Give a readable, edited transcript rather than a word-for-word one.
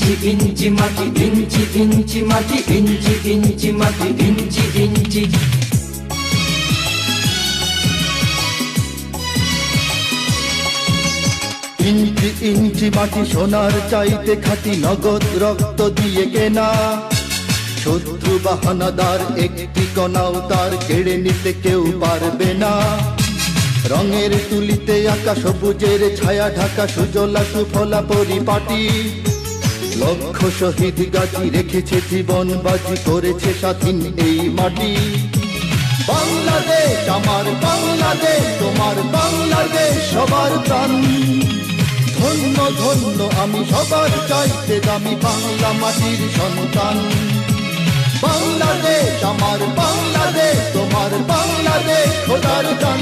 ইঞ্চি ইঞ্চি মাটি, ইঞ্চি ইঞ্চি মাটি, ইঞ্চি ইঞ্চি মাটি, ইঞ্চি ইঞ্চি। ইঞ্চি ইঞ্চি মাটি সোনার চাইতে খাঁটি, নগদ রক্ত দিয়ে কেনা। শত্রু বাহানাদার একটি কণাও তার কেড়ে নিতে কেউ পারবে না। রঙের তুলিতে আঁকা সবুজের ছায়া ঢাকা সুজলা সুফলা পরিপাটি। লক্ষ শহীদ গাজী রেখেছে জীবন বাজি, করেছে স্বাধীন এই মাটি। বাংলাদেশ আমার বাংলাদেশ, তোমার বাংলাদেশ সবার প্রাণ। ধন্য ধন্য আমি সবার চাইতে দামি বাংলা মাটির সন্তান। বাংলাদেশ আমার বাংলাদেশ, তোমার বাংলাদেশ খোদার দান।